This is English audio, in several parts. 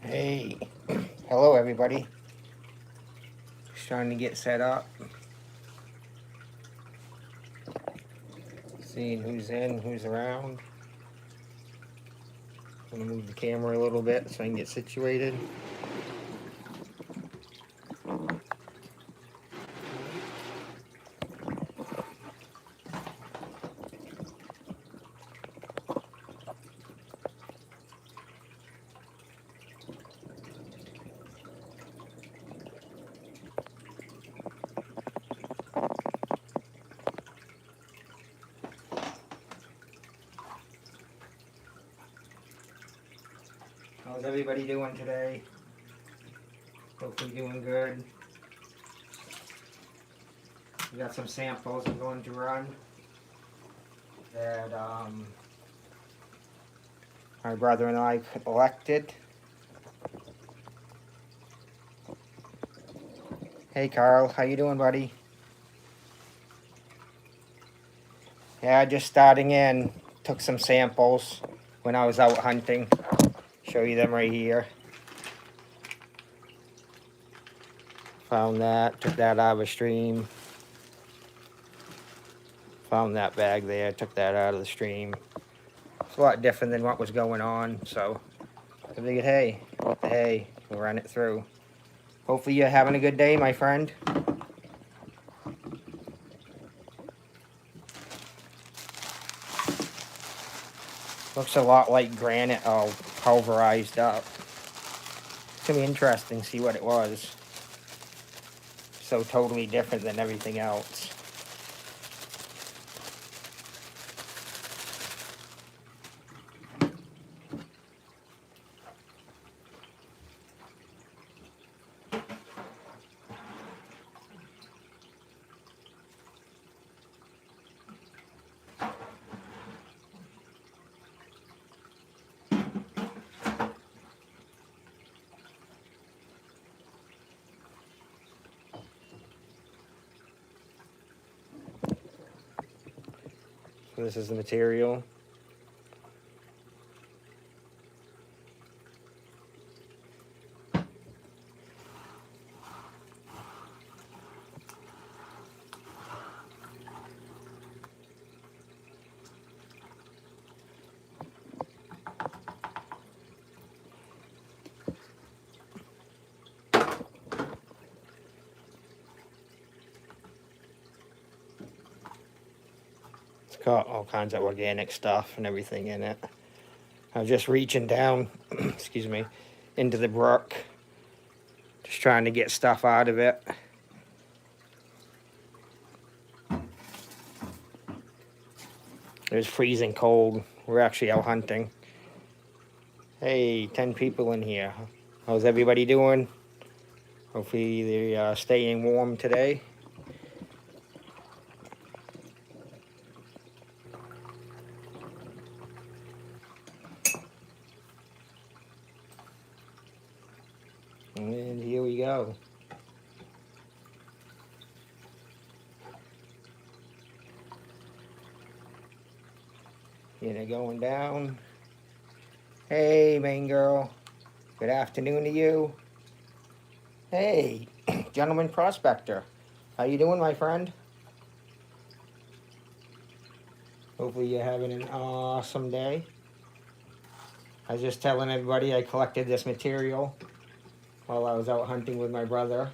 Hey, hello everybody. Just trying to get set up. Seeing who's in, who's around. I'm gonna move the camera a little bit so I can get situated. How's everybody doing today? Hopefully doing good. We got some samples I'm going to run that my brother and I collected. Hey Carl, how you doing, buddy? Yeah, just starting in. Took some samples when I was out hunting. Show you them right here. Found that, took that out of a stream. Found that bag there, took that out of the stream. It's a lot different than what was going on, so I figured, hey, what the hey, we'll run it through. Hopefully you're having a good day, my friend. Looks a lot like granite all pulverized up. It's gonna be interesting to see what it was. So totally different than everything else. So this is the material. It's got all kinds of organic stuff and everything in it. I was just reaching down, excuse me, into the brook, just trying to get stuff out of it. It was freezing cold. We're actually out hunting. Hey, 10 people in here. How's everybody doing? Hopefully they're staying warm today. And here we go. They're going down. Hey, main girl. Good afternoon to you. Hey, gentleman prospector. How you doing, my friend? Hopefully you're having an awesome day. I was just telling everybody I collected this material while I was out hunting with my brother.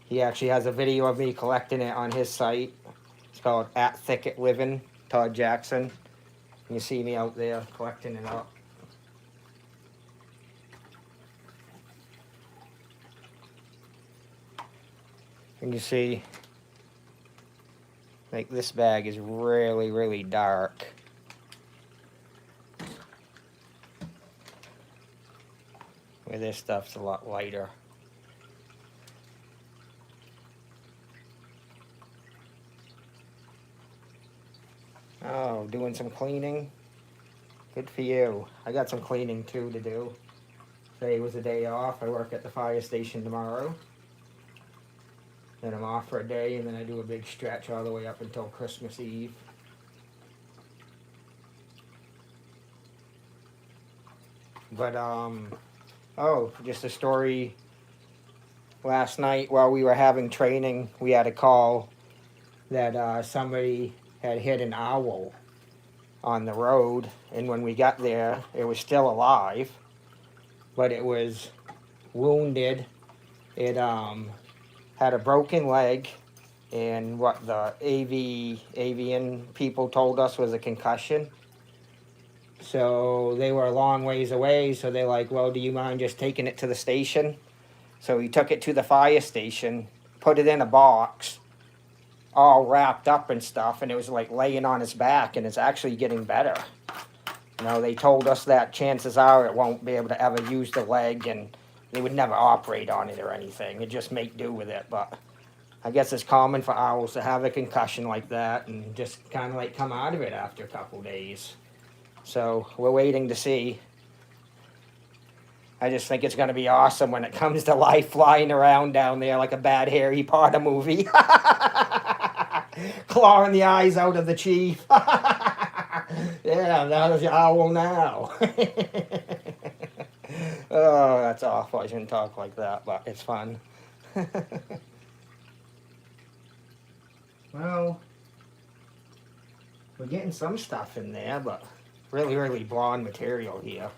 He actually has a video of me collecting it on his site. It's called At Thicket Living, Todd Jackson. You see me out there collecting it up. And you see, like, this bag is really, really dark. Where this stuff's a lot lighter. Oh, doing some cleaning. Good for you. I got some cleaning too to do. Today was a day off. I work at the fire station tomorrow. Then I'm off for a day, and then I do a big stretch all the way up until Christmas Eve. But Oh, just a story. Last night while we were having training, we had a call that somebody had hit an owl on the road, and when we got there, it was still alive, but it was wounded. It had a broken leg, and what the avian people told us was a concussion. So they were a long ways away, so they're like, well, do you mind just taking it to the station? So he took it to the fire station, put it in a box, all wrapped up and stuff, and it was like laying on his back, and it's actually getting better. You know, they told us that chances are it won't be able to ever use the leg, and they would never operate on it or anything. It'd just make do with it. But I guess it's common for owls to have a concussion like that and just kind of like come out of it after a couple days. So we're waiting to see. I just think it's going to be awesome when it comes to life flying around down there like a bad Harry Potter movie. Clawing the eyes out of the chief. Yeah, that your owl now. Oh, that's awful. I shouldn't talk like that, but it's fun. Well, we're getting some stuff in there, but really, really blonde material here.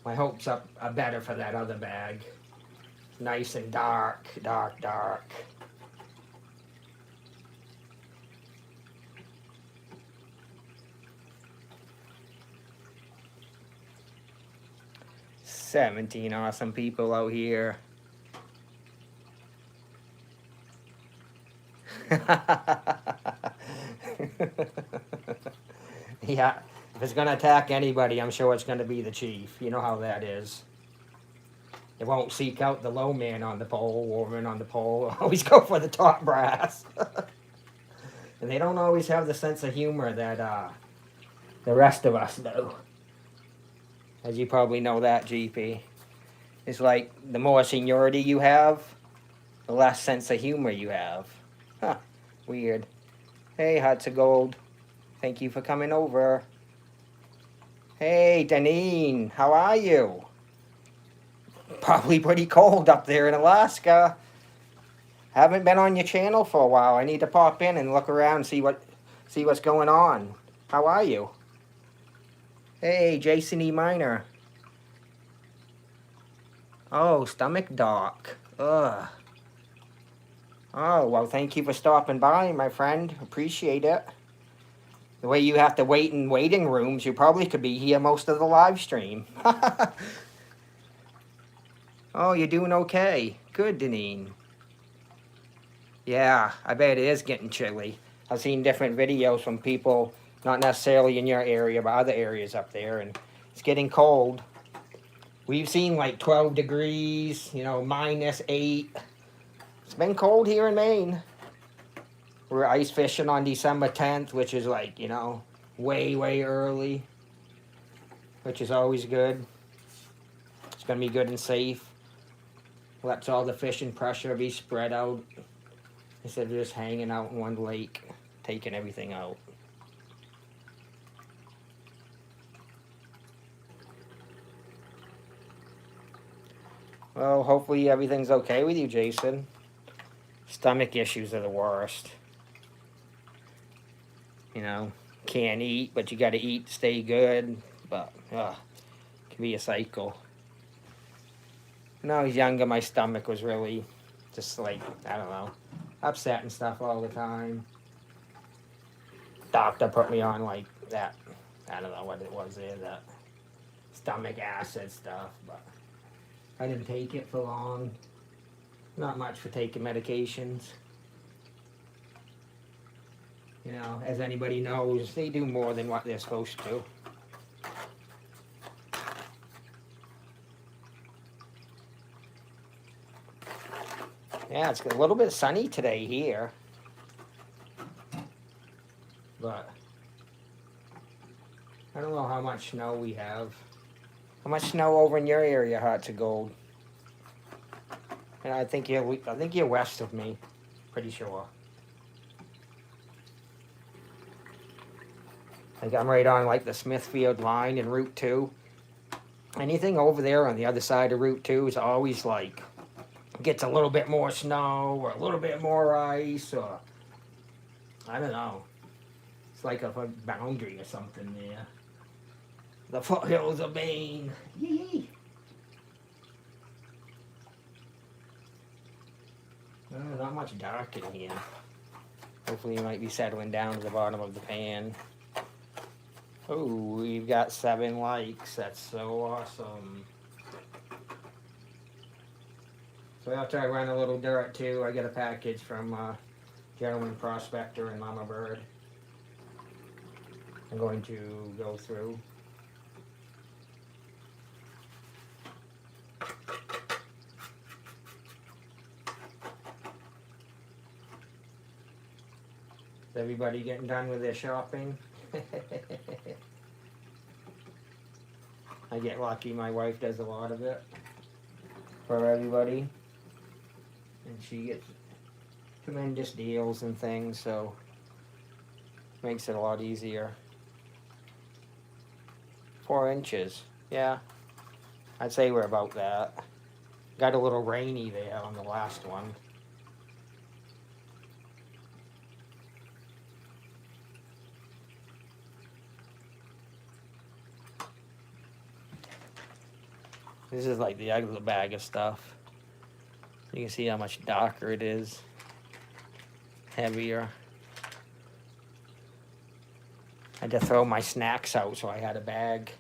My hopes are better for that other bag. Nice and dark, dark, dark. "17 awesome people out here." Yeah, if it's gonna attack anybody, I'm sure it's gonna be the chief. You know how that is. It won't seek out the low man on the pole, woman on the pole. Always go for the top brass. And they don't always have the sense of humor that the rest of us do. As you probably know that, GP. It's like the more seniority you have, the less sense of humor you have. Huh, weird. Hey, Hearts of Gold. Thank you for coming over. Hey, Danine, how are you? Probably pretty cold up there in Alaska. Haven't been on your channel for a while. I need to pop in and look around and see what's going on. How are you? Hey, Jason E. Minor. Oh, stomach doc. Ugh. Oh, well, thank you for stopping by, my friend. Appreciate it. The way you have to wait in waiting rooms, you probably could be here most of the live stream. Oh, you're doing okay. Good, Deneen. Yeah, I bet it is getting chilly. I've seen different videos from people, not necessarily in your area, but other areas up there, and it's getting cold. We've seen like 12 degrees, you know, -8. It's been cold here in Maine. We're ice fishing on December 10th, which is like, you know, way, way early, which is always good. It's going to be good and safe. Lets all the fishing pressure be spread out instead of just hanging out in one lake, taking everything out. Well, hopefully everything's okay with you, Jason. Stomach issues are the worst. You know, can't eat, but you got to eat to stay good. But, it can be a cycle. When I was younger, my stomach was really just like, I don't know, upset and stuff all the time. Doctor put me on like that, I don't know what it was there, that stomach acid stuff, but I didn't take it for long. Not much for taking medications. You know, as anybody knows, they do more than what they're supposed to. Yeah, it's a little bit sunny today here. But I don't know how much snow we have. How much snow over in your area, Hearts of Gold? And I think you're west of me, pretty sure. Like I'm right on like the Smithfield line and Route 2. anything over there on the other side of Route 2 is always like, gets a little bit more snow or a little bit more ice, or I don't know. It's like a boundary or something there. The foothills of Maine. Yee. Not much dark in here. Hopefully you might be settling down to the bottom of the pan. Oh, we've got 7 likes. That's so awesome. So after I run a little dirt too, I get a package from Gentleman Prospector and Mama Bird. I'm going to go through. Is everybody getting done with their shopping? I get lucky, my wife does a lot of it for everybody. And she gets tremendous deals and things, so makes it a lot easier. 4 inches, yeah. I'd say we're about that. Got a little rainy there on the last one. This is like the other bag of stuff. You can see how much darker it is. Heavier. I had to throw my snacks out, so I had a bag.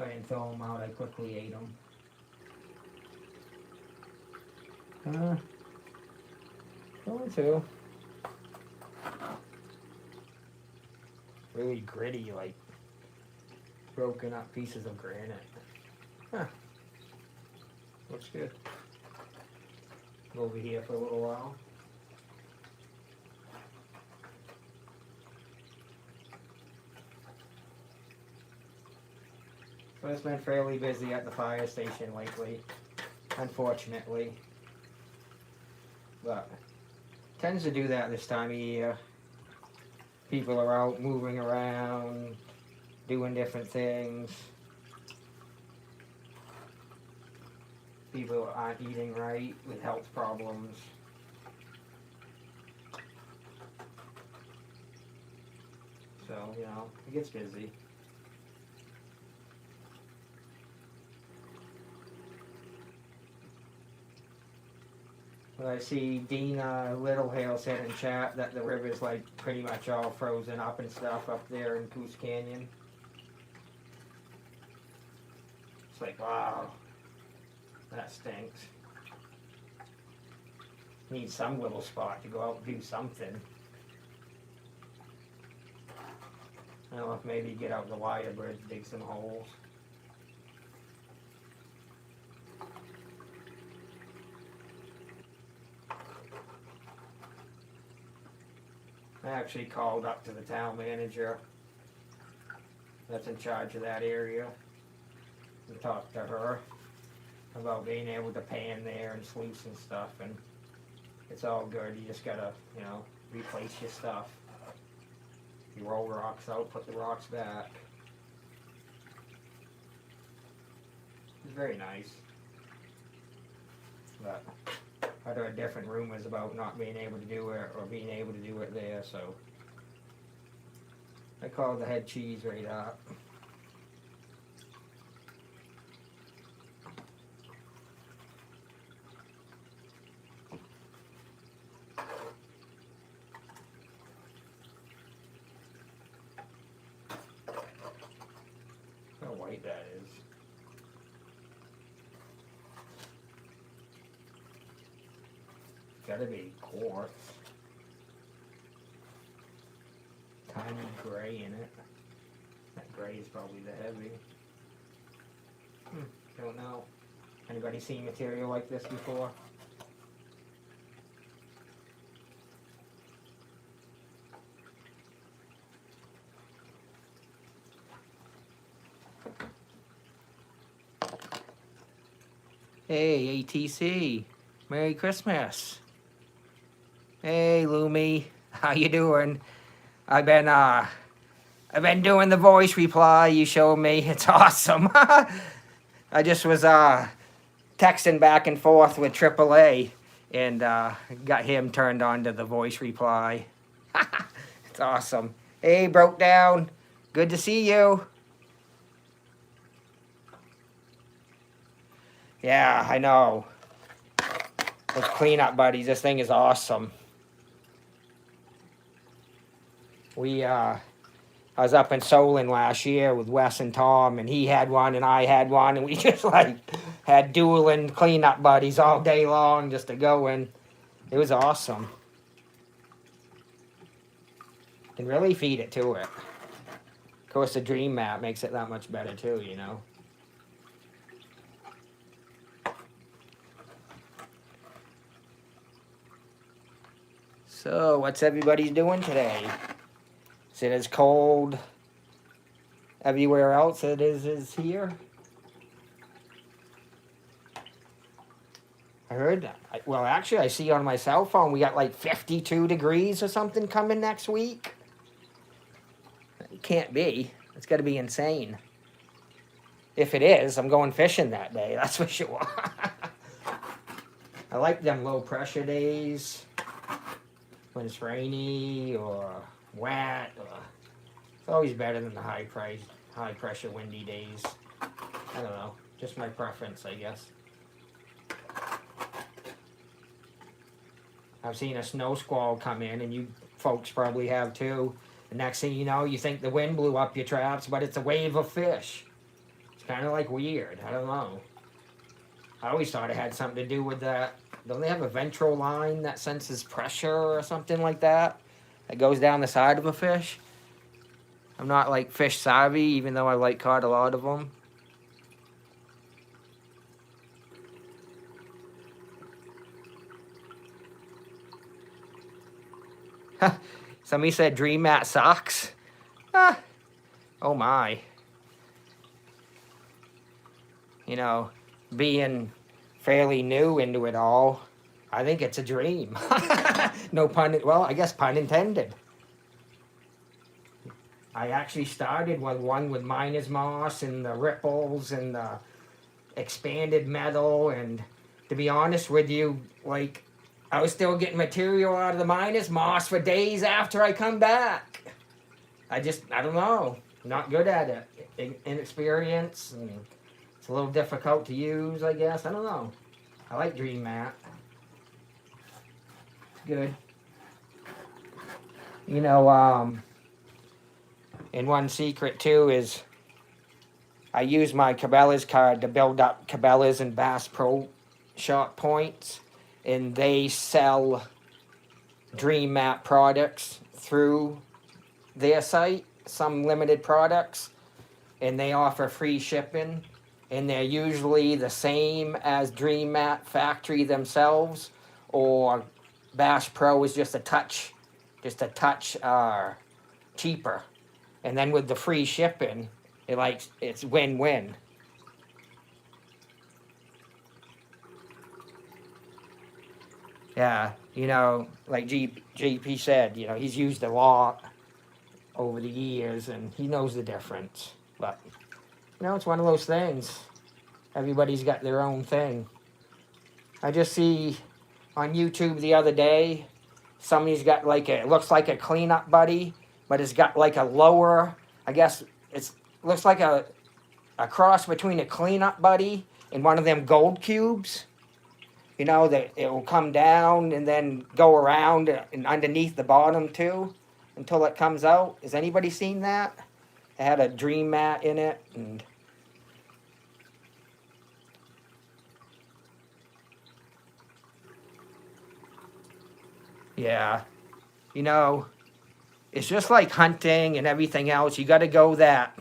I didn't throw them out, I quickly ate them. Going to. Really gritty, like broken up pieces of granite. Huh. Looks good. Go over here for a little while. So it's been fairly busy at the fire station lately, unfortunately. But tends to do that this time of year. People are out moving around, doing different things. People aren't eating right with health problems. So, you know, it gets busy. Well, I see Dina Littlehale said in chat that the river's like pretty much all frozen up and stuff up there in Goose Canyon. It's like, wow, that stinks. Need some little spot to go out and do something. I don't know if maybe get out the wire bridge, dig some holes. I actually called up to the town manager that's in charge of that area and talked to her about being able to pan there and sluice and stuff, and it's all good. You just gotta, you know, replace your stuff. You roll rocks out, put the rocks back. It's very nice. But I heard different rumors about not being able to do it or being able to do it there, so I called the head cheese right up. How white that is. Gotta be quartz. Tiny gray in it. That gray is probably the heavy. Don't know. Anybody seen material like this before? Hey, ATC. Merry Christmas. Hey, Lumi. How you doing? I've been I've been doing the voice reply you showed me. It's awesome. I just was texting back and forth with AAA and got him turned on to the voice reply. It's awesome. Hey, Broke Down. Good to see you. Yeah, I know. Those cleanup buddies, this thing is awesome. I was up in Solon last year with Wes and Tom, and he had one and I had one, and we just like had dueling cleanup buddies all day long just to go in. It was awesome. Can really feed it to it. Of course, the Dream Map makes it that much better too, you know. So, what's everybody doing today? Is it as cold everywhere else as it is here? I heard that. Well, actually, I see on my cell phone we got like 52 degrees or something coming next week. It can't be. It's got to be insane. If it is, I'm going fishing that day. That's for sure. I like them low pressure days when it's rainy or wet. It's always better than the high pressure windy days. I don't know. Just my preference, I guess. I've seen a snow squall come in, and you folks probably have too. The next thing you know, you think the wind blew up your traps, but it's a wave of fish. It's kind of like weird. I don't know. I always thought it had something to do with that. Don't they have a ventral line that senses pressure or something like that? That goes down the side of a fish? I'm not like fish savvy, even though I like caught a lot of them. Somebody said Dream Mat socks. Oh my. You know, being fairly new into it all, I think it's a dream. No pun, well, I guess pun intended. I actually started with one with miner's moss and the ripples and the expanded metal, and to be honest with you, like, I was still getting material out of the miner's moss for days after I come back. I don't know. Not good at it. Inexperience, and it's a little difficult to use, I guess. I don't know. I like Dream Mat. It's good. You know, and one secret too is I use my Cabela's card to build up Cabela's and Bass Pro Shop points, and they sell Dream Mat products through their site, some limited products, and they offer free shipping, and they're usually the same as Dream Mat factory themselves, or Bass Pro is just a touch cheaper. And then with the free shipping, it's win-win. Yeah, you know, like JP said, you know, he's used a lot over the years, and he knows the difference. But, you know, it's one of those things. Everybody's got their own thing. I just see on YouTube the other day, somebody's got it looks like a cleanup buddy, but it's got like a lower, I guess looks like a cross between a cleanup buddy and one of them gold cubes. You know, that it will come down and then go around and underneath the bottom too until it comes out. Has anybody seen that? It had a Dream Mat in it, and yeah, you know, it's just like hunting and everything else. You got to go that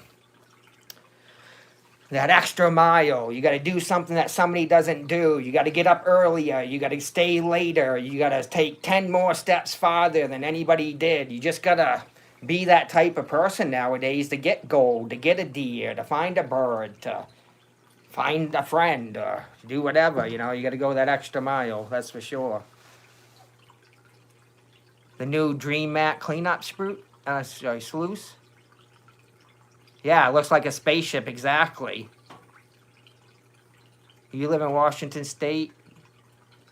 extra mile. You got to do something that somebody doesn't do. You got to get up earlier. You got to stay later. You got to take 10 more steps farther than anybody did. You just got to be that type of person nowadays to get gold, to get a deer, to find a bird, to find a friend, or do whatever. You know, you got to go that extra mile. That's for sure. The new Dream Mat cleanup sluice. Yeah, it looks like a spaceship, exactly. You live in Washington State?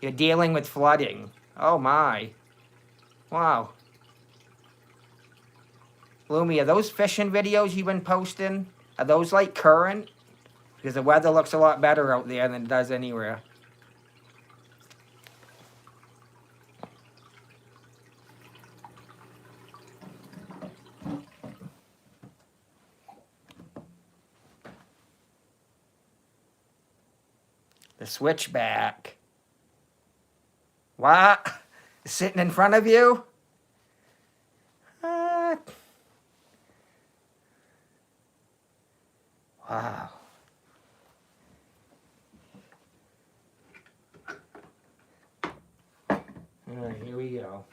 You're dealing with flooding. Oh my. Wow. Lumi, are those fishing videos you've been posting? Are those like current? Because the weather looks a lot better out there than it does anywhere. The switchback. What? Sitting in front of you? What? Wow. All right, here we go.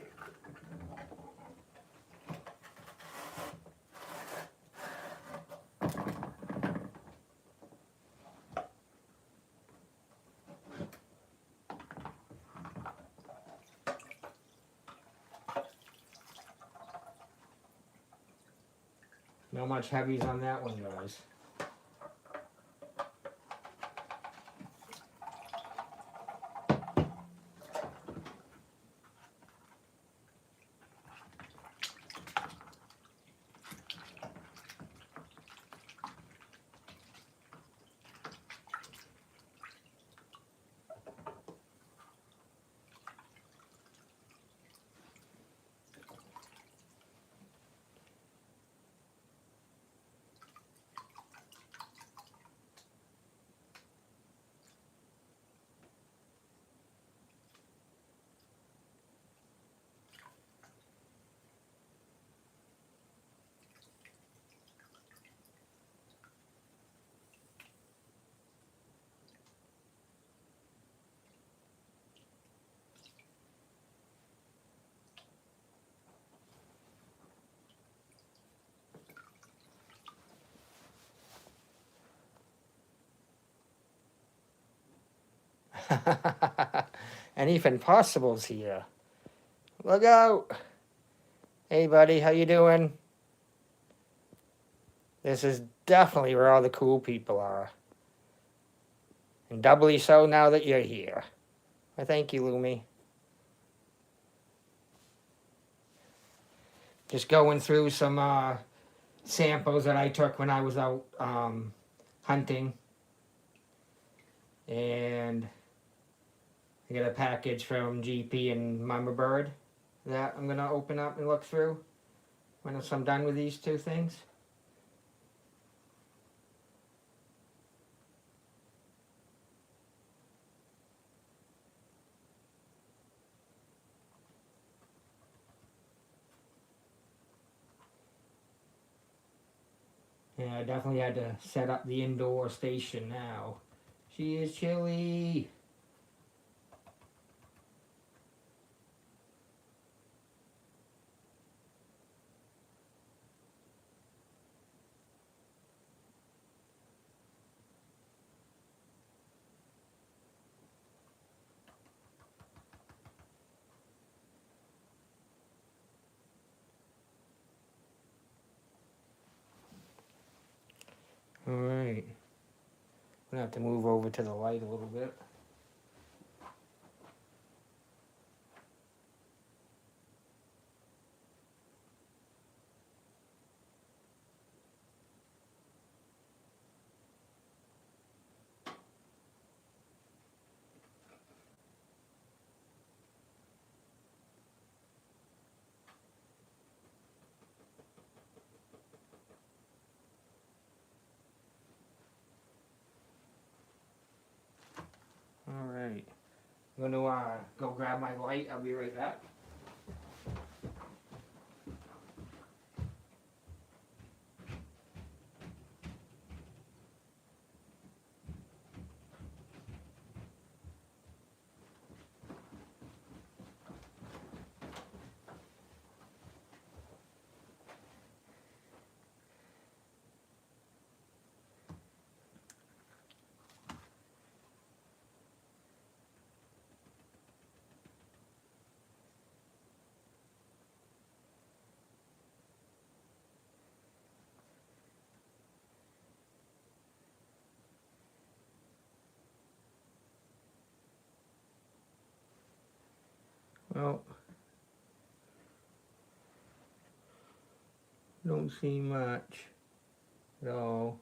Not much heavies on that one, guys. Anything possible's here. Look out. Hey, buddy, how you doing? This is definitely where all the cool people are. And doubly so now that you're here. Well, thank you, Lumi. Just going through some samples that I took when I was out hunting. And I got a package from GP and Mama Bird that I'm going to open up and look through when I'm done with these two things. Yeah, I definitely had to set up the indoor station now. She is chilly. All right. I'm going to have to move over to the light a little bit. All right. I'm going to go grab my light. I'll be right back. Well, don't see much at all.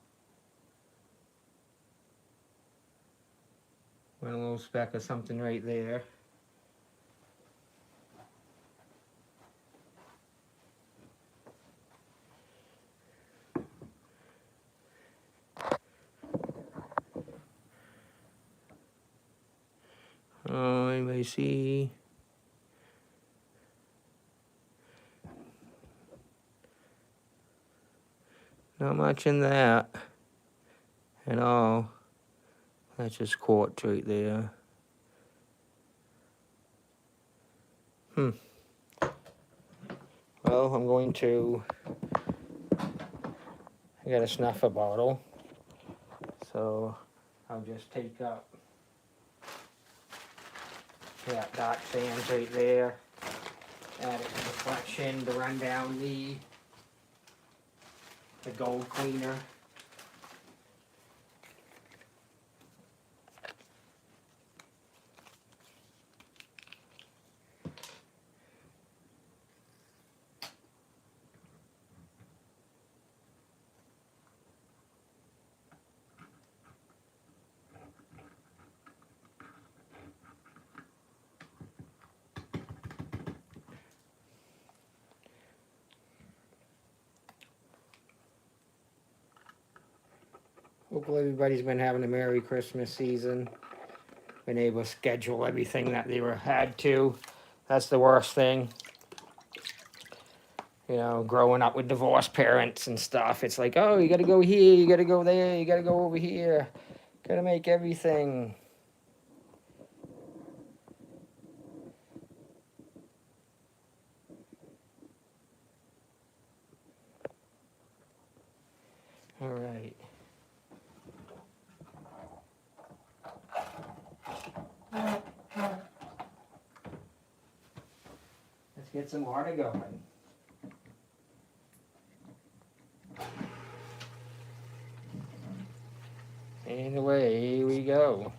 Went a little speck of something right there. Oh, anybody see? Not much in that at all. That's just quartz right there. Well, I'm going to, I got a snuffer bottle, so I'll just take up that dark sands right there, add it to the collection to run down the gold cleaner. Hopefully everybody's been having a Merry Christmas season. Been able to schedule everything that they had to. That's the worst thing. You know, growing up with divorced parents and stuff. It's like, oh, you gotta go here, you gotta go there, you gotta go over here. Gotta make everything. All right. Let's get some water going. And away we go.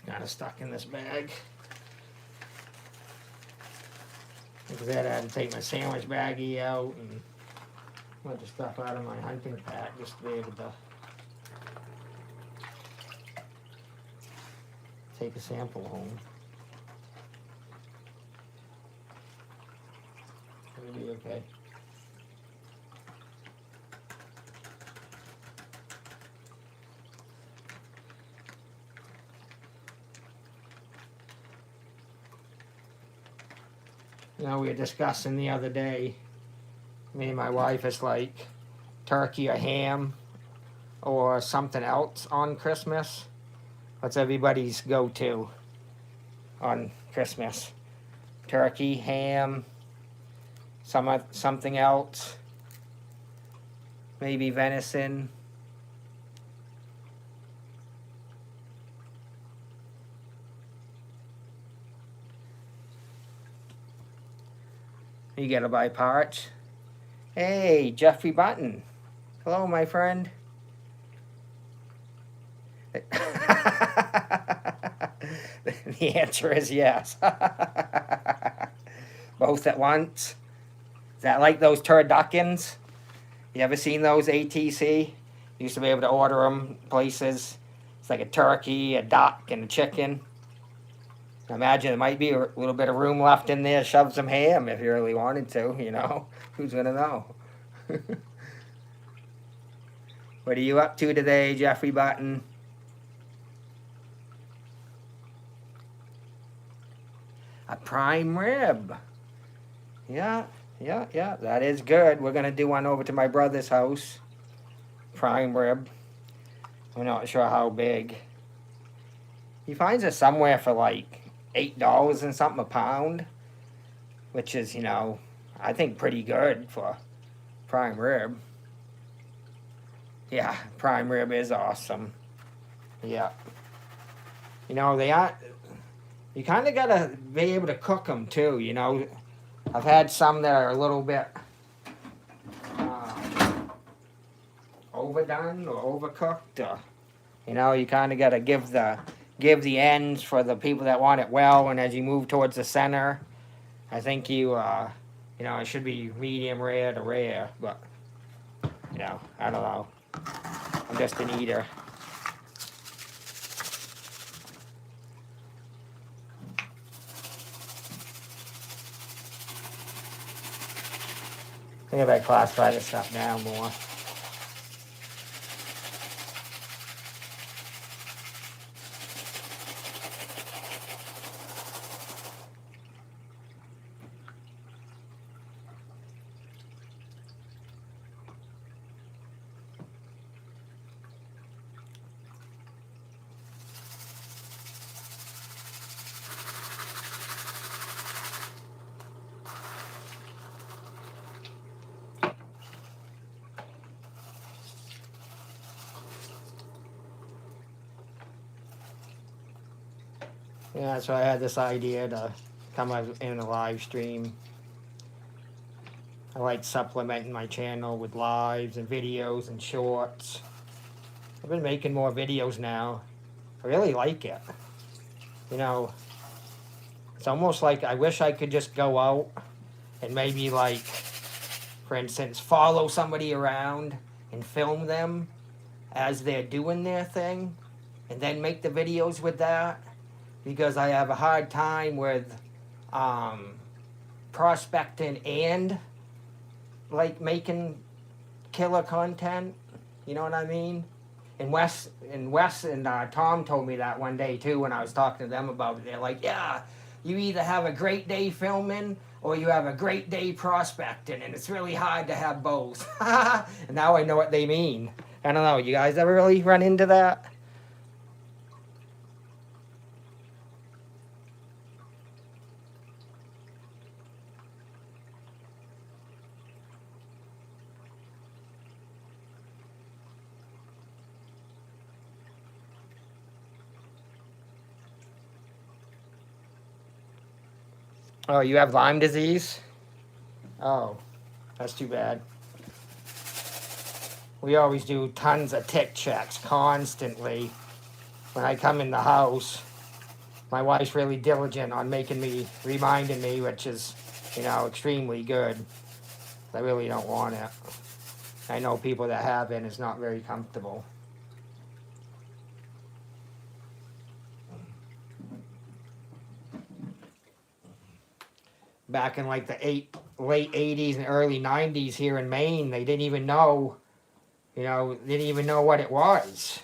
Kind of stuck in this bag. Because I had to take my sandwich baggie out and a bunch of stuff out of my hunting pack just to be able to take a sample home. It'll be okay. You know, we were discussing the other day, me and my wife, it's like turkey or ham or something else on Christmas. What's everybody's go-to on Christmas? Turkey, ham, something else, maybe venison. You gotta buy parts. Hey, Jeffrey Button. Hello, my friend. The answer is yes. Both at once. Is that like those turduckins? You ever seen those ATC? You used to be able to order them places. It's like a turkey, a duck, and a chicken. I imagine there might be a little bit of room left in there to shove some ham if you really wanted to, you know. Who's going to know? What are you up to today, Jeffrey Button? A prime rib. Yeah, yeah, that is good. We're gonna do one over to my brother's house. Prime rib. We're not sure how big. He finds it somewhere for like $8 and something a pound, which is, I think pretty good for prime rib. Yeah, prime rib is awesome. Yeah. They aren't. You kind of gotta be able to cook them too. I've had some that are a little bit overdone or overcooked. You kind of gotta give the ends for the people that want it well, and as you move towards the center, I think it should be medium rare to rare. But I don't know. I'm just an eater. I think if I classify this stuff down more. Yeah, so I had this idea to come in a live stream. I like supplementing my channel with lives and videos and shorts. I've been making more videos now. I really like it. It's almost like I wish I could just go out and maybe, like, for instance, follow somebody around and film them as they're doing their thing and then make the videos with that. Because I have a hard time with prospecting and like making killer content. You know what I mean? And Wes and Tom told me that one day too when I was talking to them about it. They're like, yeah, you either have a great day filming or you have a great day prospecting, and it's really hard to have both. And now I know what they mean. I don't know. You guys ever really run into that? Oh, you have Lyme disease? Oh, that's too bad. We always do tons of tick checks constantly. When I come in the house, my wife's really diligent on reminding me, which is, extremely good. I really don't want it. I know people that have it, and it's not very comfortable. Back in like the late 80s and early 90s here in Maine, they didn't even know, what it was.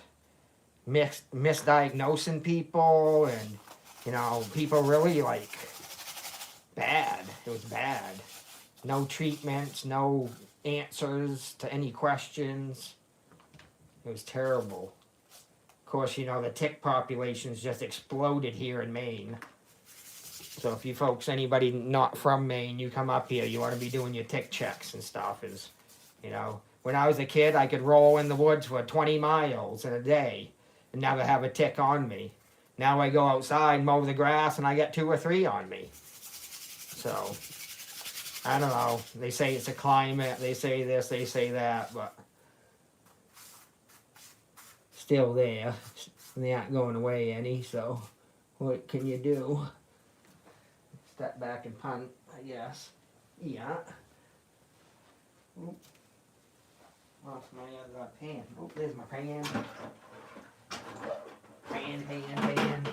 Misdiagnosing people, and, people really bad. It was bad. No treatments, no answers to any questions. It was terrible. Of course, the tick population's just exploded here in Maine. So if you folks, anybody not from Maine, you come up here, you want to be doing your tick checks and stuff. When I was a kid, I could roll in the woods for 20 miles in a day and never have a tick on me. Now I go outside, mow the grass, and I get 2 or 3 on me. So, I don't know. They say it's a climate, they say this, they say that, but still there. They aren't going away any, so what can you do? Step back and punt, I guess. Yeah. Oop. Lost my other pan. Oh, there's my pan. Pan.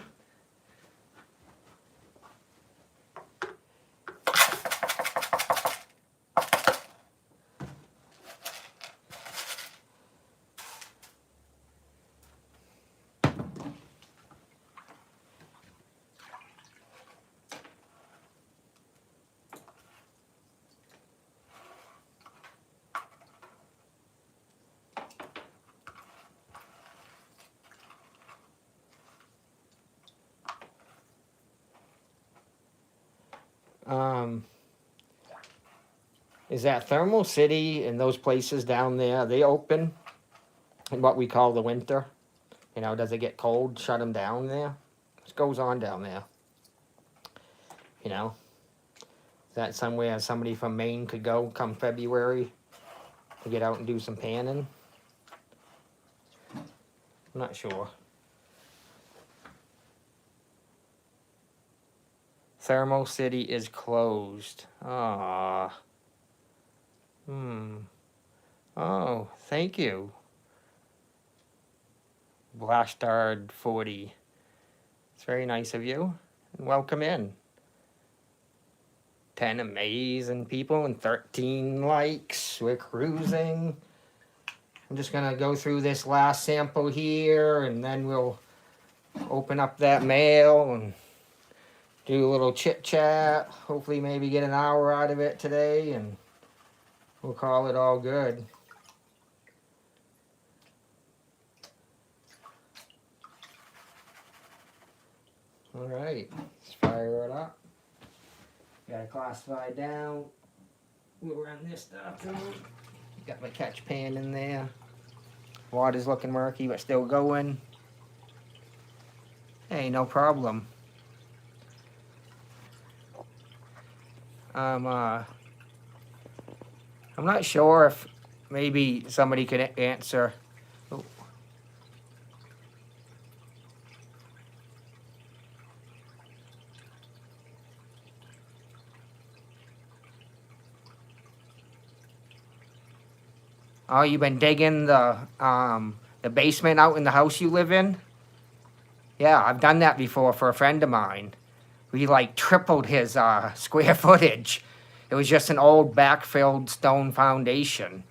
Is that Thermal City and those places down there, they open in what we call the winter? You know, does it get cold, shut them down there? What goes on down there? You know, is that somewhere somebody from Maine could go come February to get out and do some panning? I'm not sure. Thermal City is closed. Ah. Oh, thank you. Blastard 40. It's very nice of you. And welcome in. 10 amazing people and 13 likes. We're cruising. I'm just gonna go through this last sample here and then we'll open up that mail and do a little chit chat. Hopefully maybe get an hour out of it today and we'll call it all good. All right, let's fire it up. Got it classified down. We'll run this stuff through. Got my catch pan in there. Water's looking murky, but still going. Hey, no problem. I'm not sure if maybe somebody could answer. Oh. Oh, you've been digging the basement out in the house you live in? Yeah, I've done that before for a friend of mine. We like tripled his square footage. It was just an old backfilled stone foundation,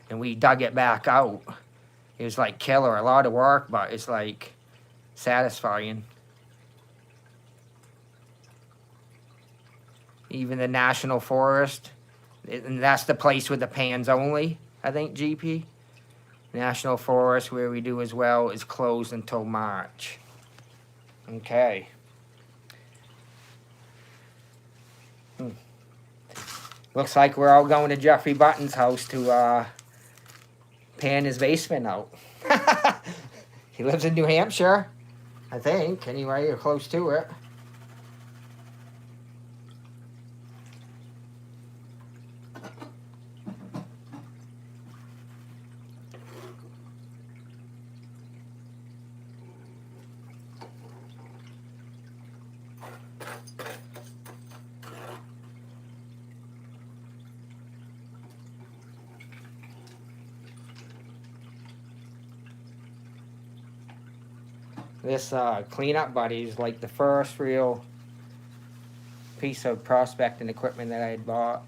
and we dug it back out. It was like killer, a lot of work, but it's like satisfying. Even the National Forest, and that's the place with the pans only, I think, GP. National Forest, where we do as well, is closed until March. Okay. Looks like we're all going to Jeffrey Button's house to pan his basement out. He lives in New Hampshire, I think, anyway, or close to it. This cleanup buddy is like the first real piece of prospecting equipment that I had bought.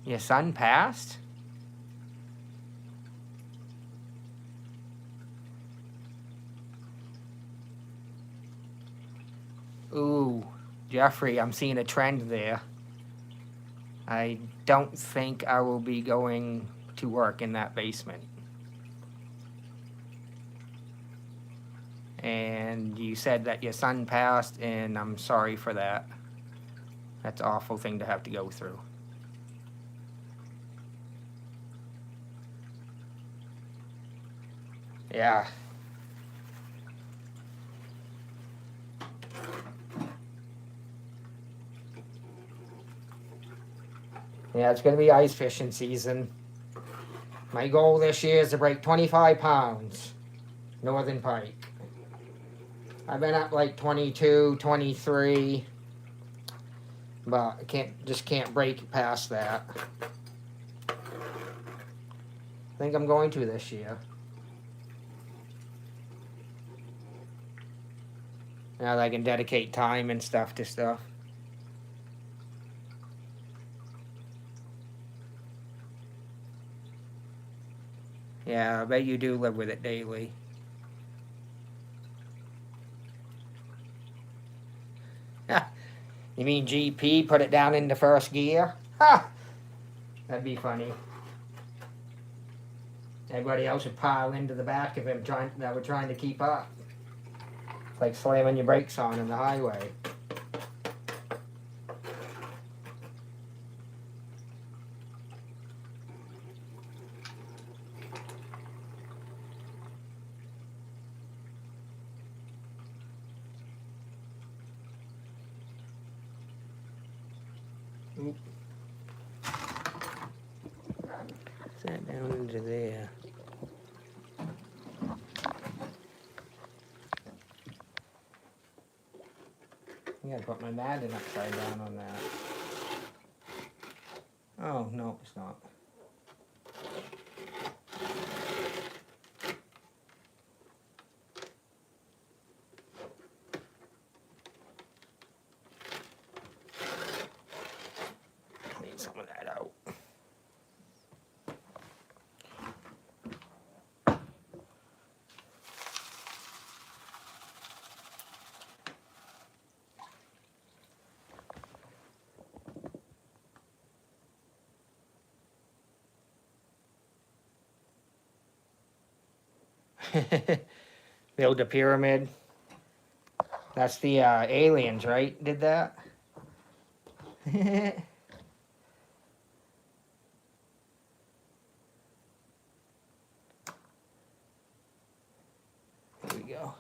Your son passed? Ooh, Jeffrey, I'm seeing a trend there. I don't think I will be going to work in that basement. And you said that your son passed, and I'm sorry for that. That's an awful thing to have to go through. Yeah. Yeah, it's going to be ice fishing season. My goal this year is to break 25 pounds. Northern pike. I've been up like 22, 23. But I just can't break past that. I think I'm going to this year. Now that I can dedicate time and stuff to stuff. Yeah, I bet you do live with it daily. You mean GP put it down into first gear? Ha! That'd be funny. Everybody else would pile into the back of him that were trying to keep up. It's like slamming your brakes on in the highway. Oop. Set down into there. I gotta put my Madden upside down on that. Oh, no, it's not. Clean some of that out. Build a pyramid. That's the aliens, right? Did that? Here we go.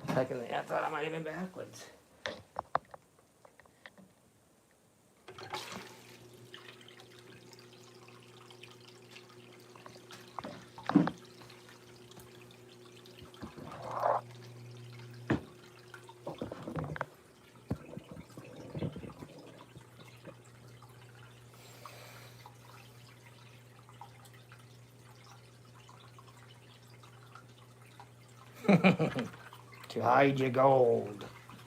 Secondly, I thought I might have been backwards. To hide your gold.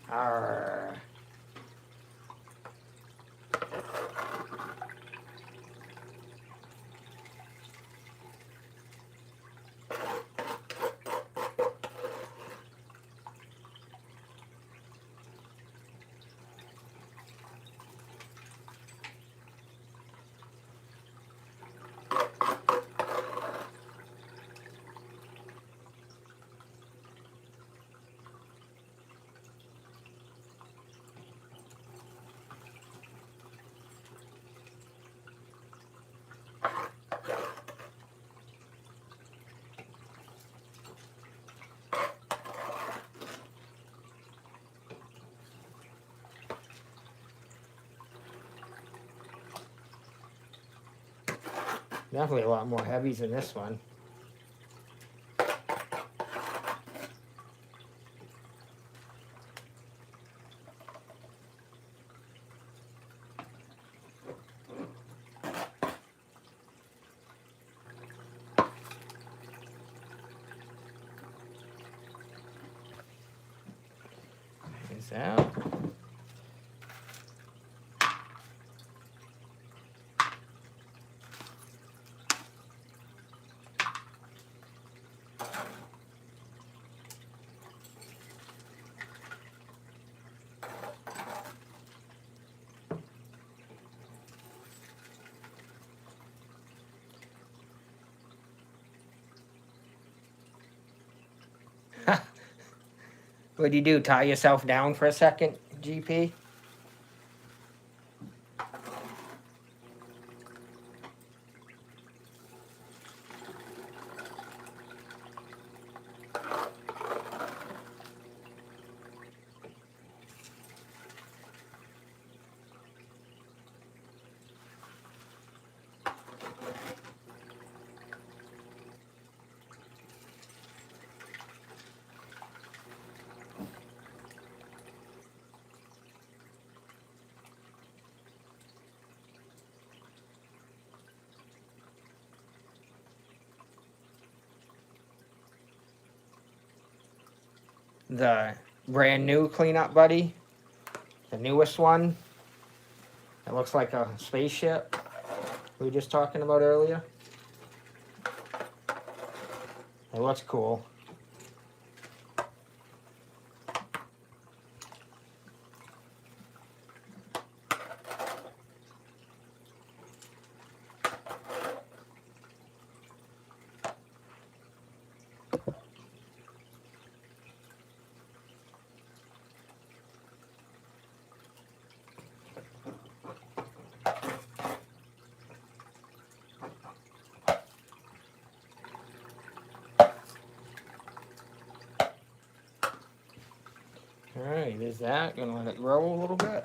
Arr. Definitely a lot more heavies than this one. Is out. What do you do? Tie yourself down for a second, GP? The brand new cleanup buddy, the newest one. It looks like a spaceship we were just talking about earlier. It looks cool. Alright, there's that. Gonna let it roll a little bit.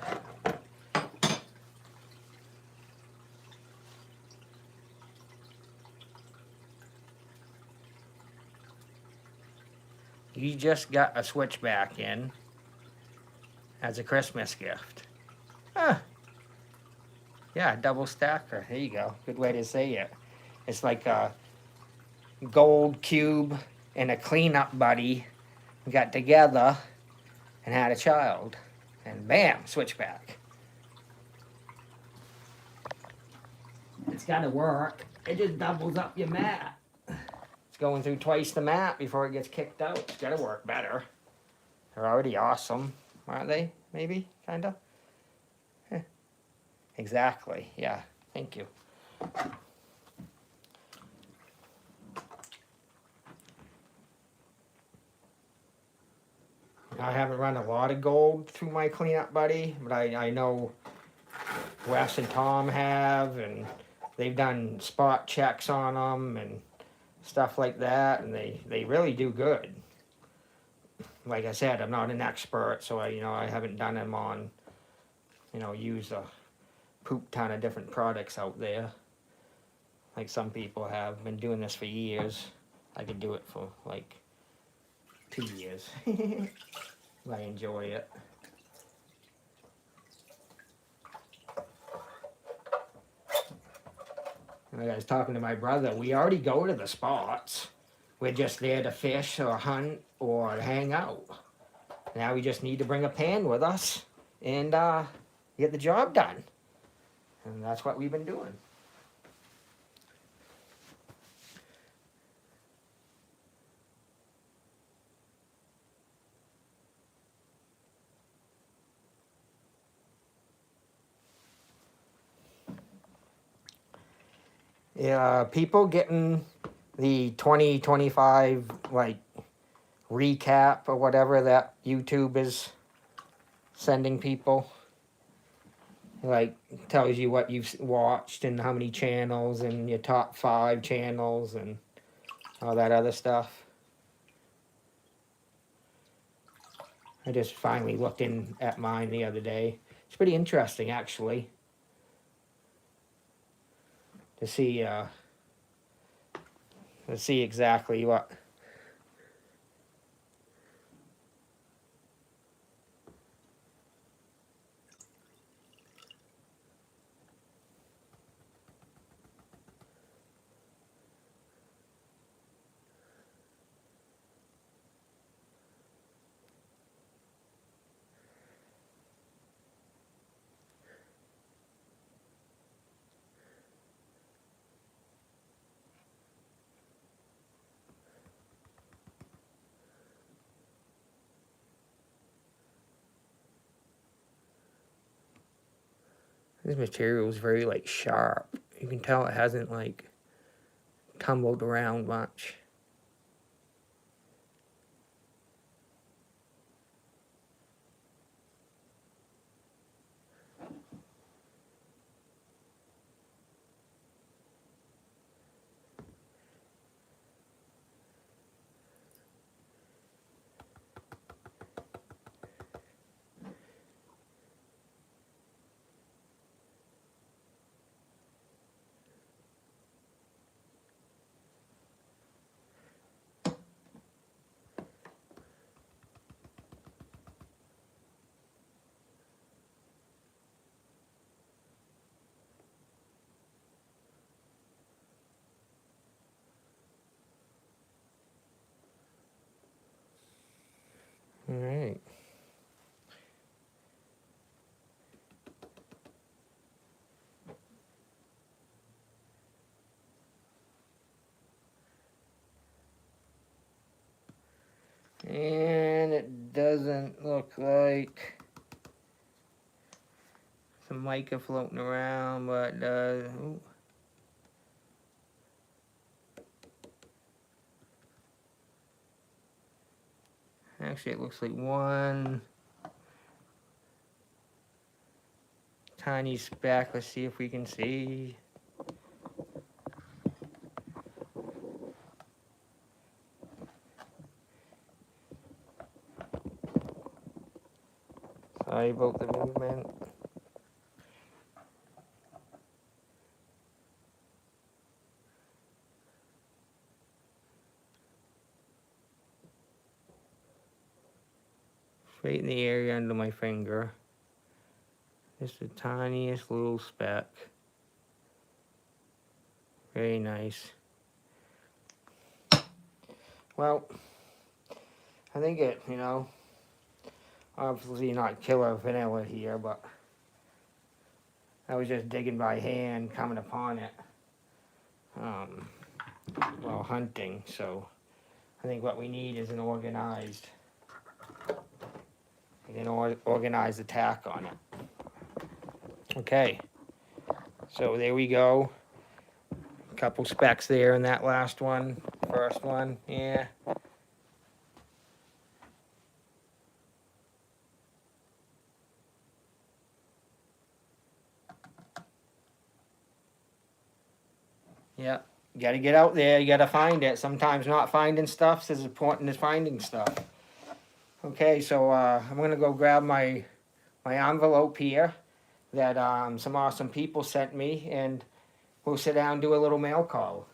You just got a switchback in as a Christmas gift. Huh. Yeah, double stacker. There you go. Good way to say it. It's like a gold cube and a cleanup buddy got together and had a child. And bam, switchback. It's gotta work. It just doubles up your mat. It's going through twice the mat before it gets kicked out. It's gotta work better. They're already awesome, aren't they? Maybe, kinda? Exactly, yeah. Thank you. I haven't run a lot of gold through my cleanup buddy, but I know Wes and Tom have, and they've done spot checks on them and stuff like that, and they really do good. Like I said, I'm not an expert, so I haven't done them on, use a poop ton of different products out there. Like some people have been doing this for years. I could do it for like 2 years. I enjoy it. Like I was talking to my brother, we already go to the spots. We're just there to fish or hunt or hang out. Now we just need to bring a pan with us and get the job done. And that's what we've been doing. Yeah, people getting the 2025 like recap or whatever that YouTube is sending people. Like tells you what you've watched and how many channels and your top 5 channels and all that other stuff. I just finally looked in at mine the other day. It's pretty interesting actually to see exactly what. This material is very like sharp. You can tell it hasn't like tumbled around much. All right. And it doesn't look like some mica floating around, but it does. Ooh. Actually, it looks like one tiny speck. Let's see if we can see. Sorry about the movement. Right in the area under my finger. Just the tiniest little speck. Very nice. Well, I think it, obviously not killer vanilla here, but I was just digging by hand, coming upon it while hunting. So I think what we need is an organized attack on it. Okay, so there we go. A couple specks there in that last one, first one, yeah. Yeah, you gotta get out there, you gotta find it. Sometimes not finding stuff's as important as finding stuff. Okay, so I'm gonna go grab my envelope here that some awesome people sent me, and we'll sit down and do a little mail call.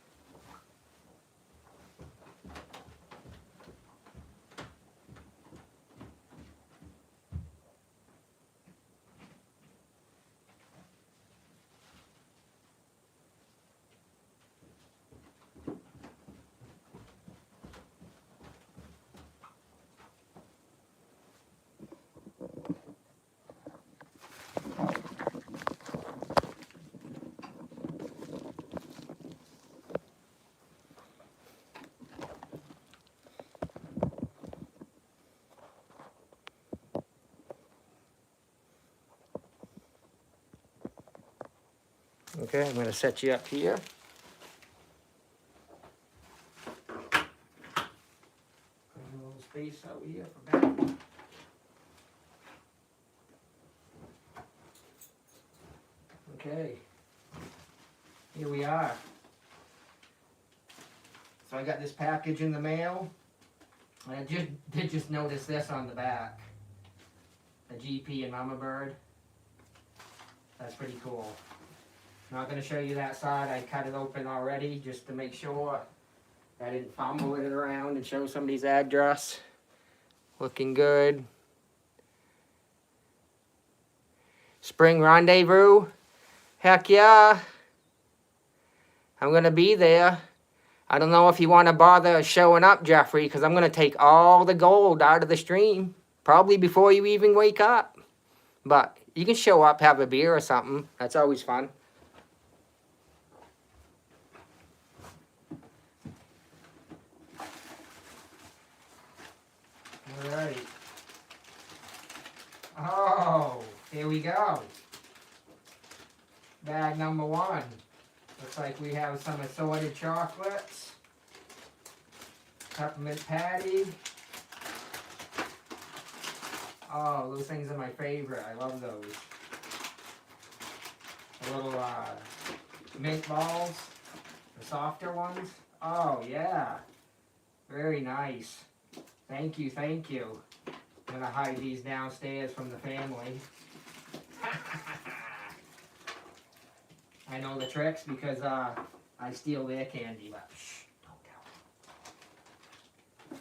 Okay, I'm gonna set you up here. Put a little space out here for back. Okay, here we are. So I got this package in the mail, and I did just notice this on the back. The GP and Mama Bird. That's pretty cool. Not going to show you that side. I cut it open already just to make sure I didn't fumble it around and show somebody's address. Looking good. Spring rendezvous. Heck yeah. I'm going to be there. I don't know if you want to bother showing up, Jeffrey, because I'm going to take all the gold out of the stream. Probably before you even wake up. But you can show up, have a beer or something. That's always fun. All right. Oh, here we go. Bag number one. Looks like we have some assorted chocolates. Peppermint patty. Oh, those things are my favorite. I love those. The little mint balls. The softer ones. Oh, yeah. Very nice. Thank you, thank you. I'm going to hide these downstairs from the family. I know the tricks because I steal their candy, but shh, don't tell.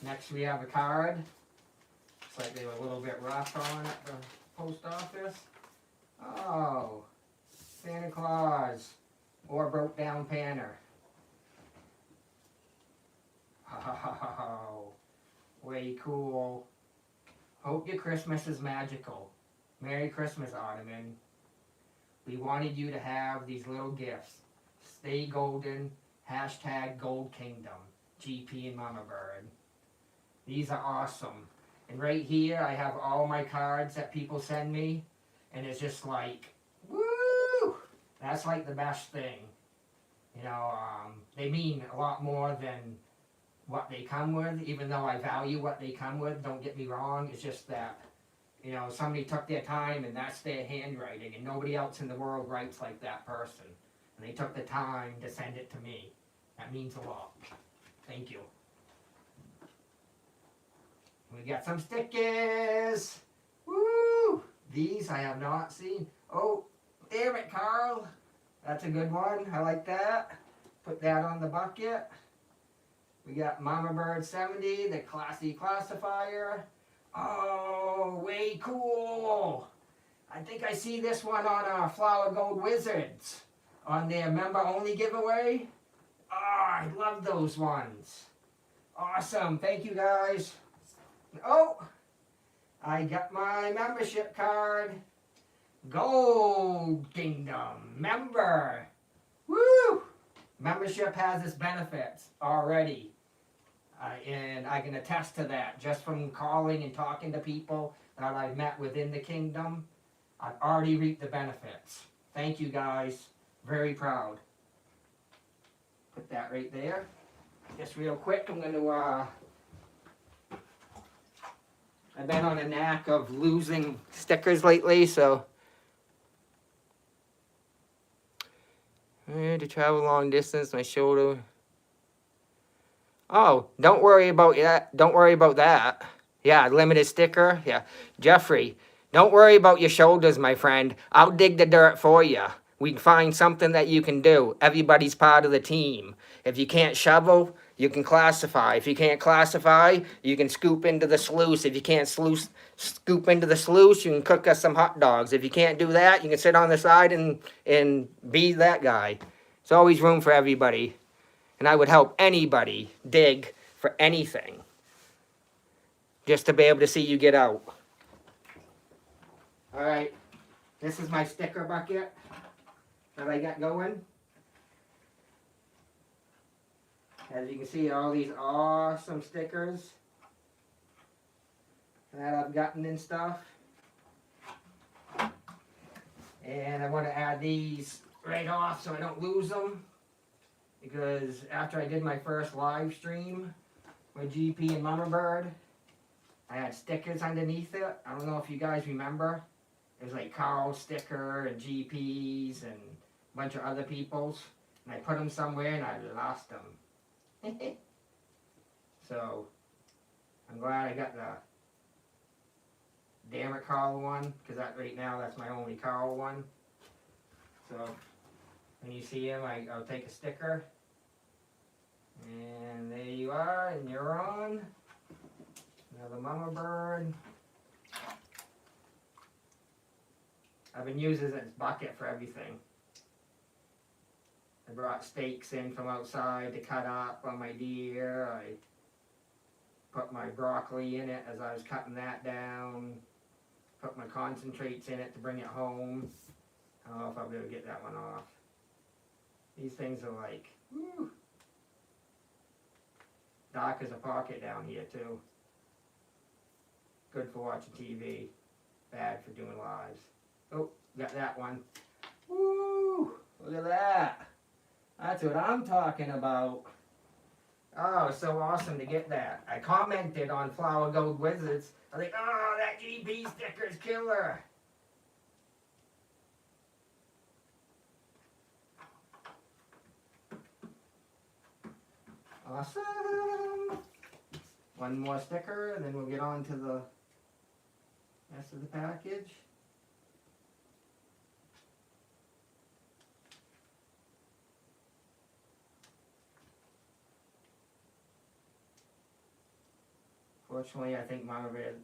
Next we have a card. Looks like they were a little bit rough on at the post office. Oh, Santa Claus or broke down Panner. Oh, way cool. Hope your Christmas is magical. Merry Christmas, Otterman. We wanted you to have these little gifts. Stay golden, hashtag Gold Kingdom, GP and Mama Bird. These are awesome. And right here, I have all my cards that people send me. And it's just like, woo! That's like the best thing. You know, they mean a lot more than what they come with, even though I value what they come with, don't get me wrong. It's just that, you know, somebody took their time and that's their handwriting, and nobody else in the world writes like that person. And they took the time to send it to me. That means a lot. Thank you. We got some stickers. Woo! These I have not seen. Oh, damn it, Carl. That's a good one. I like that. Put that on the bucket. We got Mama Bird 70, the classy classifier. Oh, way cool. I think I see this one on Flower Gold Wizards on their member only giveaway. Oh, I love those ones. Awesome. Thank you guys. Oh, I got my membership card. Gold Kingdom member. Woo! Membership has its benefits already. And I can attest to that just from calling and talking to people that I've met within the kingdom. I've already reaped the benefits. Thank you guys. Very proud. Put that right there. Just real quick, I'm going to... I've been on a knack of losing stickers lately, so... To travel long distance, my shoulder... Oh, don't worry about that. Don't worry about that. Yeah, limited sticker. Yeah. Jeffrey, don't worry about your shoulders, my friend. I'll dig the dirt for you. We can find something that you can do. Everybody's part of the team. If you can't shovel, you can classify. If you can't classify, you can scoop into the sluice. If you can't scoop into the sluice, you can cook us some hot dogs. If you can't do that, you can sit on the side and be that guy. There's always room for everybody. And I would help anybody dig for anything. Just to be able to see you get out. Alright. This is my sticker bucket that I got going. As you can see, all these awesome stickers that I've gotten and stuff. And I want to add these right off so I don't lose them. Because after I did my first live stream with GP and Mama Bird, I had stickers underneath it. I don't know if you guys remember. It was like Carl's sticker and GP's and a bunch of other people's. And I put them somewhere and I lost them. So, I'm glad I got the Damn It Carl one. Because that right now, that's my only Carl one. So, when you see him, I'll take a sticker. And there you are, and you're on. Another Mama Bird. I've been using this bucket for everything. I brought steaks in from outside to cut up on my deer. I put my broccoli in it as I was cutting that down. Put my concentrates in it to bring it home. I don't know if I'll be able to get that one off. These things are like, whew. Dark as a pocket down here too. Good for watching TV. Bad for doing lives. Oh, got that one. Woo! Look at that. That's what I'm talking about. Oh, it's so awesome to get that. I commented on Flower Gold Wizards. I was like, oh, that GP sticker's killer. Awesome. One more sticker, and then we'll get on to the rest of the package. Fortunately, I think Mama Bird,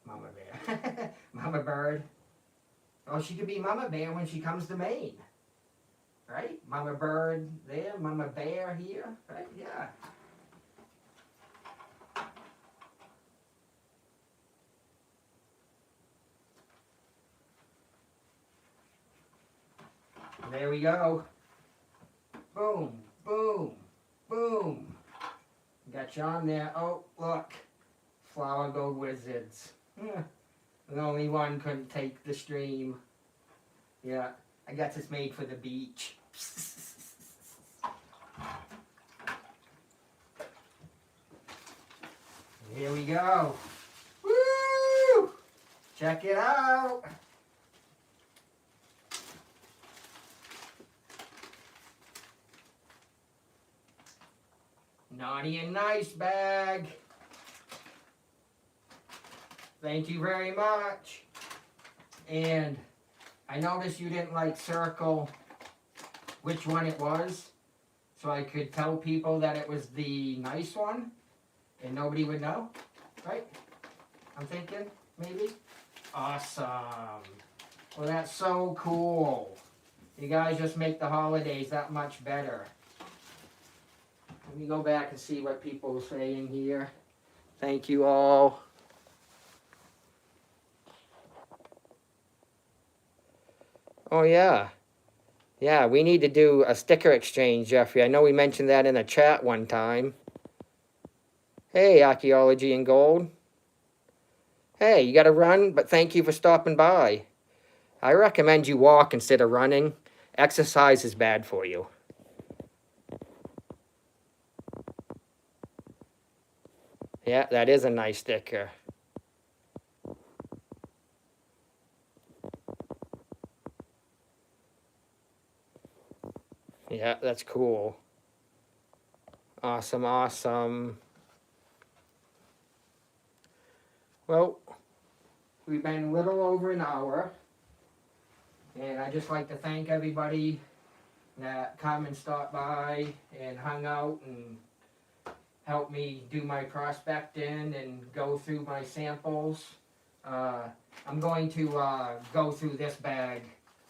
Mama Bear. Mama Bird. Oh, she could be Mama Bear when she comes to Maine. Right? Mama Bird there, Mama Bear here, right? Yeah. There we go. Boom, boom, boom. Got you on there. Oh, look. Flower Gold Wizards. The only one couldn't take the stream. Yeah, I got this made for the beach. Here we go. Woo! Check it out. Naughty and Nice bag. Thank you very much. And I noticed you didn't like circle which one it was, so I could tell people that it was the nice one and nobody would know, right? I'm thinking, maybe? Awesome. Well, that's so cool. You guys just make the holidays that much better. Let me go back and see what people are saying here. Thank you all. Oh, yeah. Yeah, we need to do a sticker exchange, Jeffrey. I know we mentioned that in a chat one time. Hey, Archaeology and Gold. Hey, you got to run, but thank you for stopping by. I recommend you walk instead of running. Exercise is bad for you. Yeah, that is a nice sticker. Yeah, that's cool. Awesome, awesome. Well, we've been a little over an hour. And I'd just like to thank everybody that come and stopped by and hung out and helped me do my prospecting and go through my samples. I'm going to go through this bag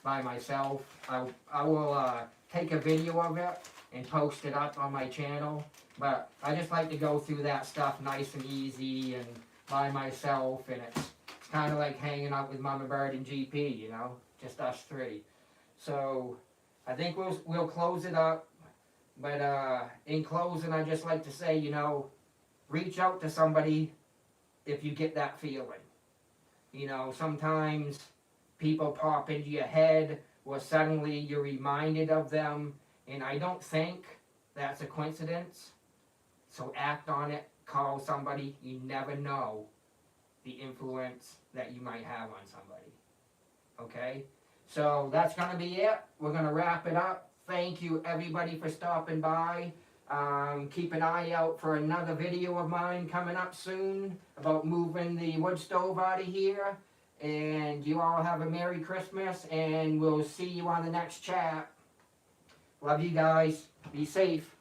by myself. I will take a video of it and post it up on my channel. But I just like to go through that stuff nice and easy and by myself. And it's kind of like hanging out with Mama Bird and GP, you know, just us three. So I think we'll close it up. But in closing, I just like to say, you know, reach out to somebody if you get that feeling. You know, sometimes people pop into your head or suddenly you're reminded of them. And I don't think that's a coincidence. So act on it. Call somebody. You never know the influence that you might have on somebody. Okay? So that's going to be it. We're going to wrap it up. Thank you everybody for stopping by. Keep an eye out for another video of mine coming up soon about moving the wood stove out of here. And you all have a Merry Christmas, and we'll see you on the next chat. Love you guys. Be safe.